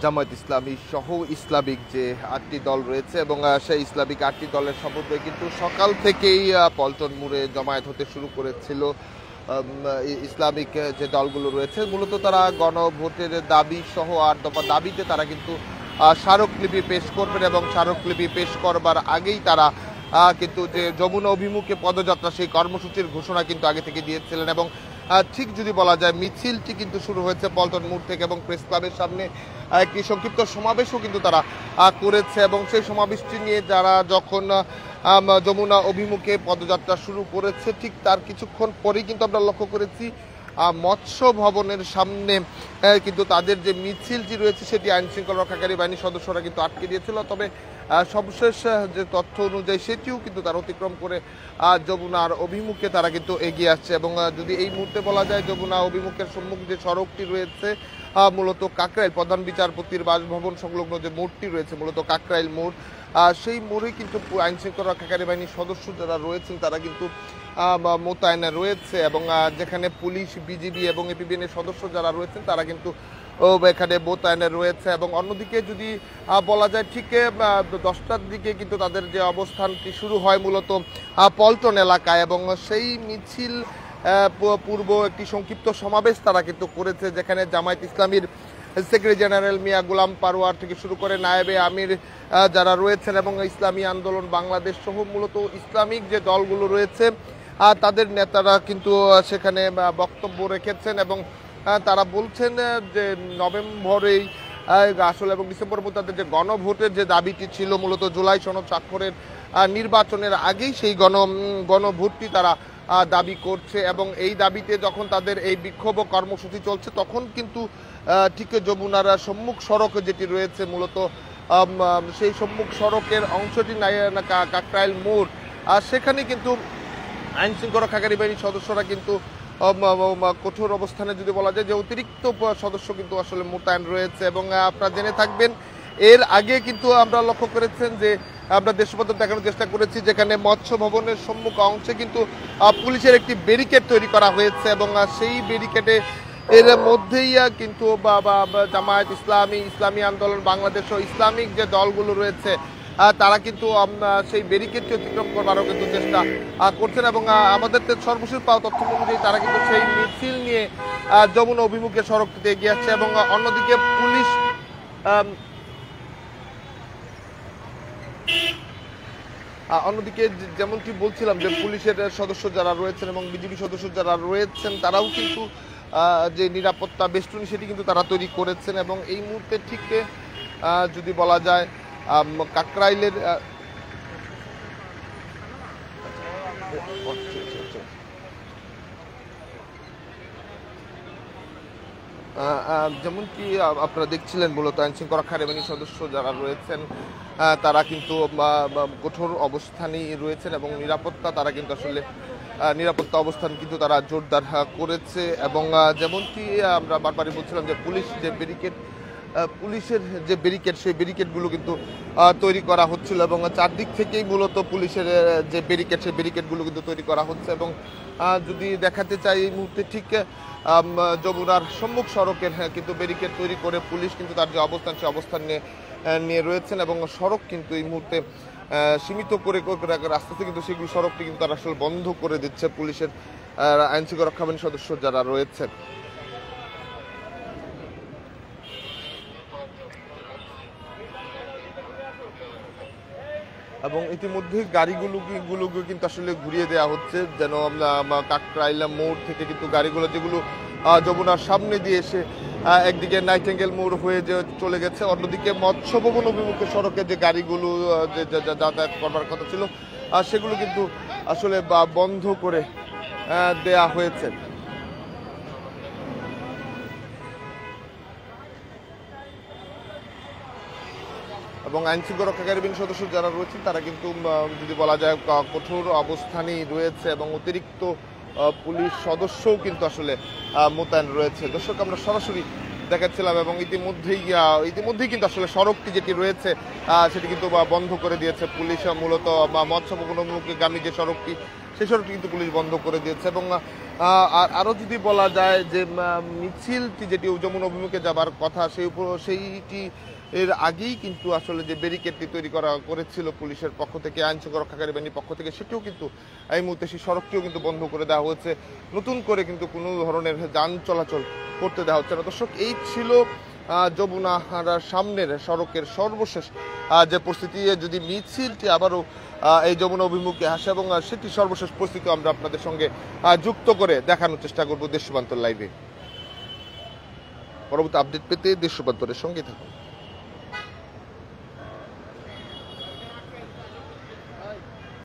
জামায়াত ইসলামী সহ ইসলামিক যে ৮টি দল রয়েছে এবং সেই ইসলামিক ৮টি দলের সমন্বয়ে কিন্তু সকাল থেকেই পল্টন মোড়ে জমায়েত হতে শুরু করেছিল। ইসলামিক যে দলগুলো রয়েছে মূলত তারা গণভোটের দাবি সহ ৮ দফা দাবিতে তারা কিন্তু স্মারকলিপি পেশ করবেন এবং স্মারকলিপি পেশ করবার আগেই তারা কিন্তু যে যমুনা অভিমুখে পদযাত্রা সেই কর্মসূচির ঘোষণা কিন্তু আগে থেকে দিয়েছিলেন এবং ঠিক যদি বলা যায় মিছিলটি কিন্তু শুরু হয়েছে পল্টন মোড় থেকে এবং প্রেস ক্লাবের সামনে একটি সংক্ষিপ্ত সমাবেশও কিন্তু তারা করেছে এবং সেই সমাবেশটি নিয়ে যারা যখন যমুনা অভিমুখে পদযাত্রা শুরু করেছে ঠিক তার কিছুক্ষণ পরেই কিন্তু আমরা লক্ষ্য করেছি মৎস্য ভবনের সামনে কিন্তু তাদের যে মিছিলটি রয়েছে সেটি আইনশৃঙ্খলা রক্ষাকারী বাহিনীর সদস্যরা কিন্তু আটকে দিয়েছিল। তবে সর্বশেষ যে তথ্য অনুযায়ী সেটিও কিন্তু তারা অতিক্রম করে যমুনার অভিমুখে তারা কিন্তু এগিয়ে আসছে এবং যদি এই মুহূর্তে বলা যায় যমুনা অভিমুখের সম্মুখ যে সড়কটি রয়েছে মূলত কাকরাইল প্রধান বিচারপতির বাসভবন সংলগ্ন যে মোড়টি রয়েছে মূলত কাকরাইল মোড়, সেই মোড়ে কিন্তু আইনশৃঙ্খলা রক্ষাকারী বাহিনীর সদস্য যারা রয়েছেন তারা কিন্তু মোতায়েন রয়েছে এবং যেখানে পুলিশ বিজিবি এবং এপিবিএনের সদস্য যারা রয়েছেন তারা কিন্তু এখানে মোতায়েন রয়েছে এবং অন্যদিকে যদি বলা যায় ঠিক 10টার দিকে কিন্তু তাদের যে অবস্থানটি শুরু হয় মূলত পল্টন এলাকায় এবং সেই মিছিল পূর্ব একটি সংক্ষিপ্ত সমাবেশ তারা কিন্তু করেছে যেখানে জামায়াত ইসলামীর সেক্রেটারি জেনারেল মিয়া গোলাম পারোয়ার থেকে শুরু করে নায়েবে আমির যারা রয়েছেন এবং ইসলামী আন্দোলন বাংলাদেশ সহ মূলত ইসলামিক যে দলগুলো রয়েছে তাদের নেতারা কিন্তু সেখানে বক্তব্য রেখেছেন এবং তারা বলছেন যে নভেম্বরেই আসলে এবং ডিসেম্বরের মধ্যে তাদের যে গণভোটের যে দাবিটি ছিল মূলত জুলাই সনদ স্বাক্ষরের নির্বাচনের আগেই সেই গণভোটটি তারা দাবি করছে এবং এই দাবিতে যখন তাদের এই বিক্ষোভ কর্মসূচি চলছে তখন কিন্তু ঠিক যমুনার সম্মুখ সড়ক যেটি রয়েছে মূলত সেই সম্মুখ সড়কের অংশটি কাকরাইল মোড় সেখানে কিন্তু আইনশৃঙ্খলা রক্ষাকারী বাহিনীর সদস্যরা কিন্তু কঠোর অবস্থানে যদি বলা যায় যে অতিরিক্ত সদস্য কিন্তু আসলে মোতায়েন রয়েছে এবং আপনারা জেনে থাকবেন এর আগে কিন্তু আমরা লক্ষ্য করেছেন যে আমরা দেশপথ দেখানোর চেষ্টা করেছি যেখানে মৎস্য ভবনের সম্মুখ অংশে কিন্তু পুলিশের একটি ব্যারিকেড তৈরি করা হয়েছে এবং সেই ব্যারিকেডে এর মধ্যেই কিন্তু জামায়াত ইসলামী আন্দোলন বাংলাদেশ ও ইসলামিক যে দলগুলো রয়েছে তারা কিন্তু সেই ব্যারিকেডটি অতিক্রম করবারও কিন্তু চেষ্টা করছেন এবং আমাদের সর্বশেষ পাওয়া তথ্য অনুযায়ী তারা কিন্তু সেই মিছিল নিয়ে যমুনা অভিমুখে সড়কটিতে এগিয়ে আসছে এবং অন্যদিকে পুলিশ অন্যদিকে যেমনটি বলছিলাম যে পুলিশের সদস্য যারা রয়েছেন এবং বিজিবি সদস্য যারা রয়েছেন তারাও কিন্তু যে নিরাপত্তা বেষ্টনী সেটি কিন্তু তারা তৈরি করেছেন এবং এই মুহূর্তে ঠিক যদি বলা যায় কাকরাইলের যেমনটি আপনারা দেখছিলেন মূলত আইনশৃঙ্খলা রক্ষাকারী বাহিনীর সদস্য যারা রয়েছেন তারা কিন্তু কঠোর অবস্থানেই রয়েছেন এবং নিরাপত্তা তারা কিন্তু আসলে নিরাপত্তা অবস্থান কিন্তু তারা জোরদার করেছে এবং যেমনটি আমরা বারবারই বলছিলাম যে পুলিশের যে ব্যারিকেড সেই ব্যারিকেডগুলো কিন্তু তৈরি করা হচ্ছিল এবং চারদিক থেকেই মূলত পুলিশের যে ব্যারিকেড সেই ব্যারিকেডগুলো কিন্তু তৈরি করা হচ্ছে এবং যদি দেখাতে চাই এই মুহূর্তে ঠিক যমুনার সম্মুখ সড়কের কিন্তু ব্যারিকেড তৈরি করে পুলিশ কিন্তু তার যে অবস্থান সেই অবস্থান নিয়ে রয়েছেন এবং সড়ক কিন্তু এই মুহূর্তে সীমিত করে রাস্তা থেকে কিন্তু সেগুলো সড়কটি কিন্তু তারা আসলে বন্ধ করে দিচ্ছে পুলিশের আইনশৃঙ্খলা রক্ষা বাহিনীর সদস্য যারা রয়েছেন এবং ইতিমধ্যে গাড়িগুলোকে কিন্তু আসলে ঘুরিয়ে দেওয়া হচ্ছে যেন কাকরাইল মোড় থেকে কিন্তু গাড়িগুলো যেগুলো যমুনার সামনে দিয়ে এসে একদিকে নাইটেঙ্গেল মোড় হয়ে যে চলে গেছে অন্যদিকে মৎস্য ভবন অভিমুখে সড়কে যে গাড়িগুলো যাতায়াত করবার কথা ছিল সেগুলো কিন্তু আসলে বন্ধ করে দেয়া হয়েছে এবং আইনশৃঙ্খলা রক্ষাকারী বাহিনীর সদস্য যারা রয়েছেন তারা কিন্তু যদি বলা যায় কঠোর অবস্থানেই রয়েছে এবং অতিরিক্ত পুলিশ সদস্যও কিন্তু আসলে মোতায়েন রয়েছে। দর্শক আমরা সরাসরি দেখাচ্ছিলাম এবং ইতিমধ্যেই কিন্তু আসলে সড়কটি যেটি রয়েছে সেটি কিন্তু বন্ধ করে দিয়েছে পুলিশ মূলত মৎস্য ভবন অভিমুখগামী যে সড়কটি সেই সড়কটি কিন্তু পুলিশ বন্ধ করে দিয়েছে এবং আর আরও যদি বলা যায় যে মিছিলটি যেটি যমুনা অভিমুখে যাবার কথা সেইটি এর আগেই কিন্তু আসলে যে ব্যারিকেডটি তৈরি করেছিল পুলিশের পক্ষ থেকে, আইন শৃঙ্খলা রক্ষাকারী বাহিনীর পক্ষ থেকে, সেটিও কিন্তু এই মুহূর্তে সেই সড়কটিও কিন্তু বন্ধ করে দেওয়া হয়েছে। নতুন করে কিন্তু কোনো ধরনের যান চলাচল করতে দেওয়া হচ্ছে না। দর্শক, এই ছিল যমুনার সামনের সড়কের সর্বশেষ যে পরিস্থিতি। যদি মিছিলটি আবারও এই যমুনা অভিমুখে আসে এবং সেটি সর্বশেষ পরিস্থিতি আমরা আপনাদের সঙ্গে যুক্ত করে দেখানোর চেষ্টা করব দেশ রূপান্তর লাইভে। পরবর্তী আপডেট পেতে দেশ রূপান্তরের সঙ্গে থাকুন।